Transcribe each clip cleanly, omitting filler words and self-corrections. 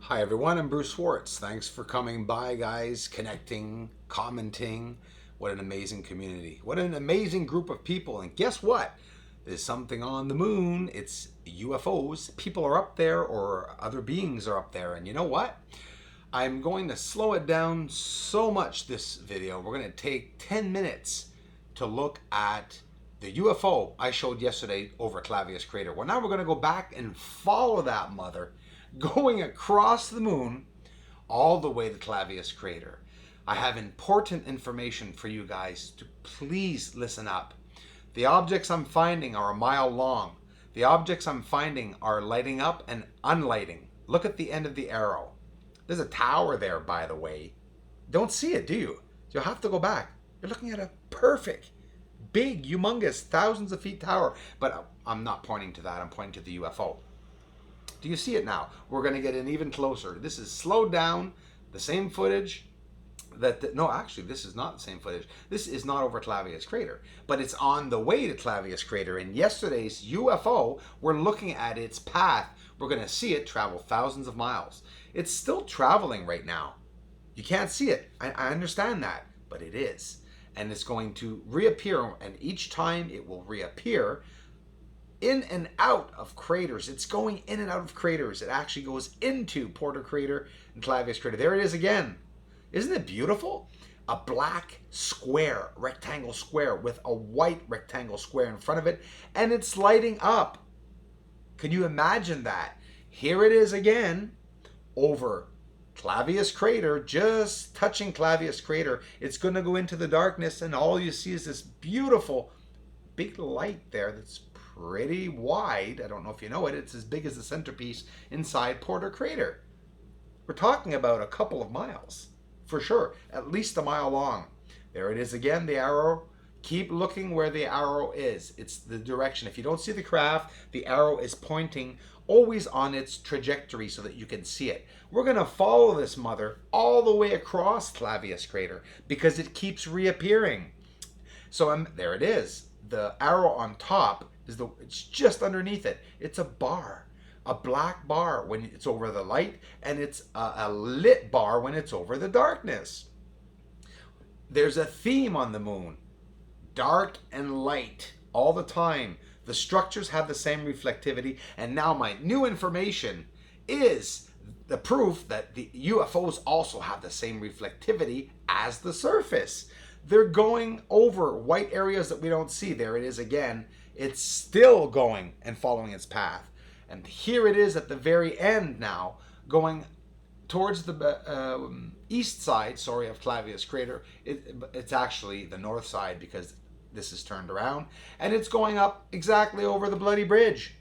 Hi everyone, I'm Bruce Schwartz. Thanks for coming by, guys, connecting, commenting. What an amazing community. What an amazing group of people. And guess what? There's something on the moon. It's UFOs. People are up there or other beings are up there. And you know what? I'm going to slow it down so much this video. We're going to take 10 minutes to look at the UFO I showed yesterday over Clavius Crater. Well, now we're going to go back and follow that mother going across the moon all the way to Clavius Crater. I have important information for you guys to please listen up. The objects I'm finding are a mile long. The objects I'm finding are lighting up and unlighting. Look at the end of the arrow. There's a tower there, by the way. Don't see it, do you? You'll have to go back. You're looking at a perfect, big, humongous, thousands of feet tower. But I'm not pointing to that. I'm pointing to the UFO. Do you see it now? We're going to get in even closer. This is slowed down. The same footage. No, actually, this is not the same footage. This is not over Clavius Crater, but it's on the way to Clavius Crater. And yesterday's UFO, we're looking at its path. We're going to see it travel thousands of miles. It's still traveling right now. You can't see it. I understand that, but it is. And it's going to reappear, and each time it will reappear in and out of craters. It's going in and out of craters. It actually goes into Porter Crater and Clavius Crater. There it is again. Isn't it beautiful? A black square, rectangle square with a white rectangle square in front of it, and it's lighting up. Can you imagine that? Here it is again over Clavius Crater, just touching Clavius Crater. It's going to go into the darkness, and all you see is this beautiful big light there that's pretty wide. I don't know if you know it. It's as big as the centerpiece inside Porter Crater. We're talking about a couple of miles, for sure, at least a mile long. There it is again, the arrow. Keep looking where the arrow is. It's the direction. If you don't see the craft, the arrow is pointing always on its trajectory so that you can see it. We're going to follow this mother all the way across Clavius Crater because it keeps reappearing. So there it is. The arrow on top is it's just underneath it. It's a bar, a black bar when it's over the light, and it's a lit bar when it's over the darkness. There's a theme on the moon. Dark and light all the time. The structures have the same reflectivity. And now my new information is the proof that the UFOs also have the same reflectivity as the surface. They're going over white areas that we don't see. There it is again. It's still going and following its path. And here it is at the very end now, going towards the east side, of Clavius Crater. It's actually the north side because this is turned around, and it's going up exactly over the Bloody Bridge,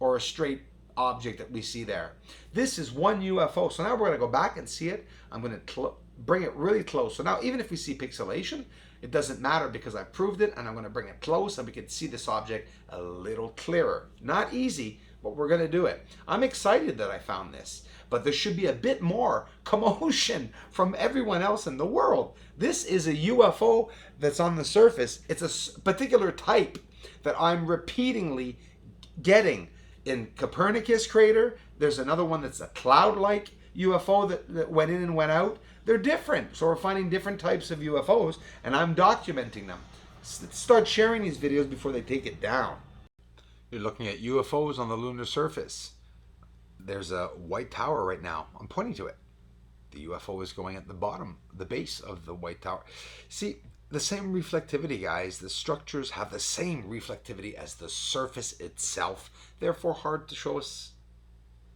or a straight object that we see there. This is one UFO. So now we're going to go back and see it. I'm going to bring it really close. So now even if we see pixelation, it doesn't matter because I proved it, and I'm going to bring it close and we can see this object a little clearer. Not easy, but we're going to do it. I'm excited that I found this, but there should be a bit more commotion from everyone else in the world. This is a UFO that's on the surface. It's a particular type that I'm repeatedly getting in Copernicus Crater. There's another one that's a cloud-like UFO that went in and went out. They're different, so we're finding different types of UFOs, and I'm documenting them. Start sharing these videos before they take it down. You're looking at UFOs on the lunar surface. There's a white tower right now. I'm pointing to it. The UFO is going at the bottom, the base of the white tower. See, the same reflectivity, guys. The structures have the same reflectivity as the surface itself. Therefore, hard to show us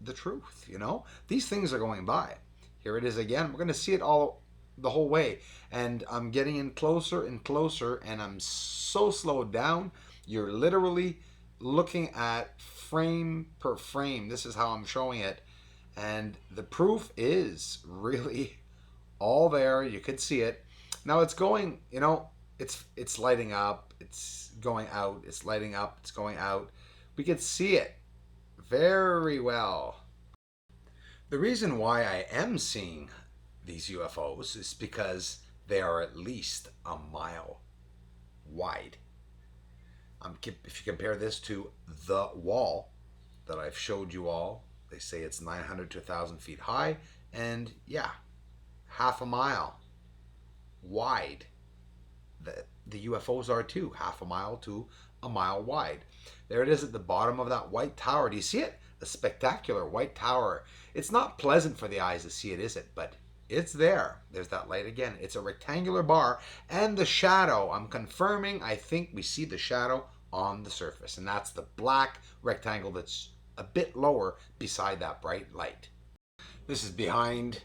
the truth, you know? These things are going by. Here it is again. We're going to see it all the whole way. And I'm getting in closer and closer, and I'm so slowed down. You're literally looking at frame per frame. This is how I'm showing it. And the proof is really all there. You could see it. Now it's going, you know, it's lighting up. It's going out. It's lighting up. It's going out. We could see it very well. The reason why I am seeing these UFOs is because they are at least a mile wide. If you compare this to the wall that I've showed you all They say it's 900 to 1,000 feet high, and yeah, half a mile wide. The UFOs are too, half a mile to a mile wide. There it is at the bottom of that white tower. Do you see it? A spectacular white tower. It's not pleasant for the eyes to see it, is it? But it's there. There's that light again. It's a rectangular bar, and the shadow, I'm confirming, I think we see the shadow on the surface, and that's the black rectangle that's a bit lower beside that bright light. This is behind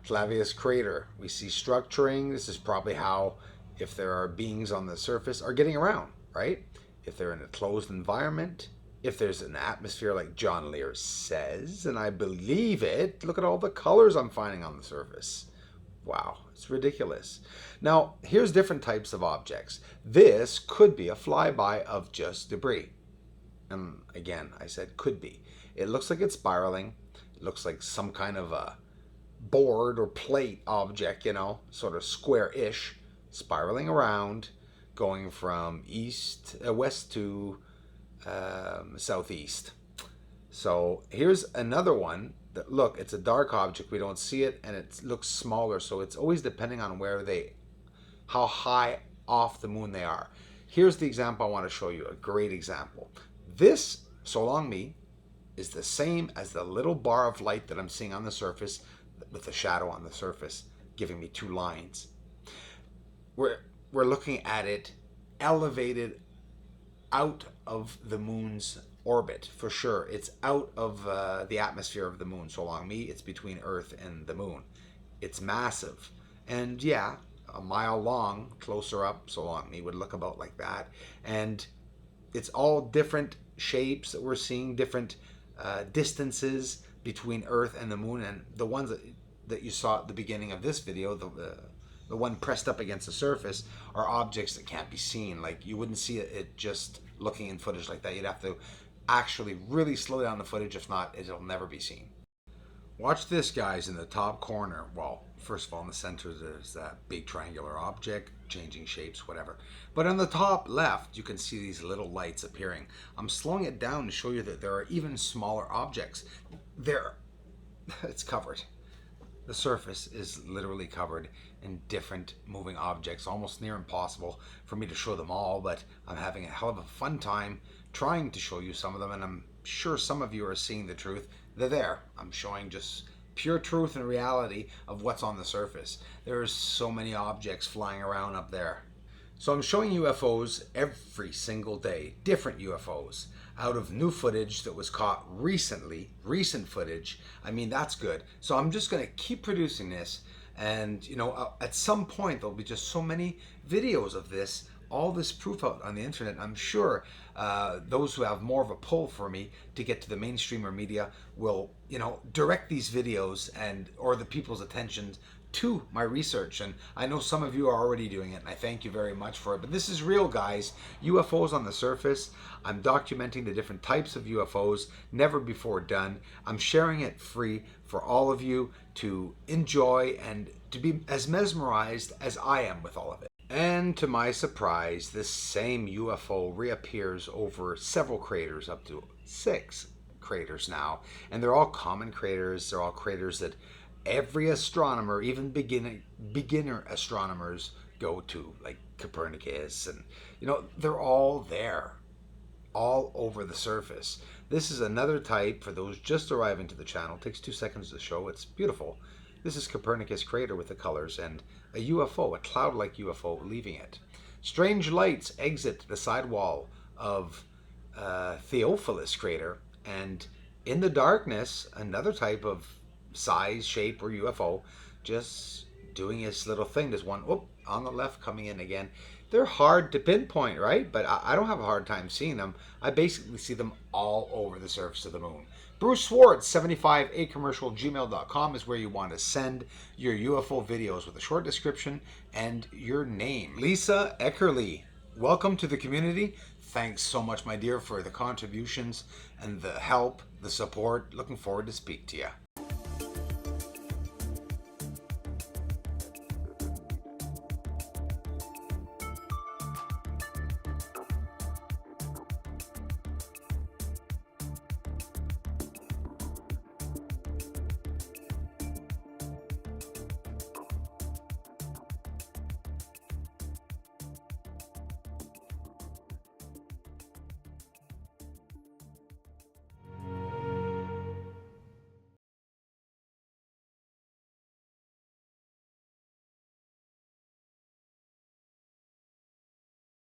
Flavius crater. We see structuring. This is probably how, if there are beings on the surface, are getting around, right? If they're in a closed environment, if there's an atmosphere like John Lear says, and I believe it, look at all the colors I'm finding on the surface. Wow, it's ridiculous. Now, here's different types of objects. This could be a flyby of just debris. And again, I said could be. It looks like it's spiraling. It looks like some kind of a board or plate object, you know, sort of square-ish, spiraling around, going from west to southeast. So here's another one that, look, it's a dark object. We don't see it, and it looks smaller. So it's always depending on how high off the moon they are. Here's the example I want to show you, a great example. This, so long me, is the same as the little bar of light that I'm seeing on the surface with the shadow on the surface giving me two lines. We're looking at it elevated out of the moon's orbit, for sure. It's out of the atmosphere of the moon. So long me, it's between Earth and the moon. It's massive. And yeah, a mile long, closer up, so long me would look about like that. And it's all different shapes that we're seeing, different distances between Earth and the moon. And the ones that you saw at the beginning of this video, the one pressed up against the surface, are objects that can't be seen. Like, you wouldn't see it just looking in footage like that. You'd have to actually really slow down the footage. If not, it'll never be seen. Watch this, guys, in the top corner. Well, first of all, in the center, there's that big triangular object, changing shapes, whatever. But on the top left, you can see these little lights appearing. I'm slowing it down to show you that there are even smaller objects. There, it's covered. The surface is literally covered in different moving objects, almost near impossible for me to show them all, but I'm having a hell of a fun time trying to show you some of them, and I'm sure some of you are seeing the truth. They're there. I'm showing just pure truth and reality of what's on the surface. There's so many objects flying around up there. So I'm showing UFOs every single day, different UFOs, out of new footage that was caught recently, recent footage. I mean, that's good. So I'm just going to keep producing this, and you know, at some point there'll be just so many videos of this, all this proof out on the internet. I'm sure those who have more of a pull for me to get to the mainstream or media will, you know, direct these videos or the people's attention to my research. And I know some of you are already doing it, and I thank you very much for it. But this is real, guys. UFOs on the surface. I'm documenting the different types of UFOs, never before done. I'm sharing it free for all of you to enjoy and to be as mesmerized as I am with all of it. And to my surprise, this same UFO reappears over several craters, up to 6 craters now. And they're all common craters. They're all craters that every astronomer, even beginner astronomers, go to, like Copernicus, and you know, they're all there, all over the surface. This is another type for those just arriving to the channel. It takes 2 seconds to show. It's beautiful. This is Copernicus crater with the colors, and a UFO, a cloud-like UFO, leaving it. Strange lights exit the sidewall of Theophilus crater, and in the darkness, another type of size, shape, or UFO just doing its little thing. There's one on the left coming in again. They're hard to pinpoint, right? But I don't have a hard time seeing them. I basically see them all over the surface of the moon. Bruce Swartz, 75acommercial@gmail.com is where you want to send your UFO videos with a short description and your name. Lisa Eckerly, welcome to the community. Thanks so much, my dear, for the contributions and the help, the support. Looking forward to speak to you.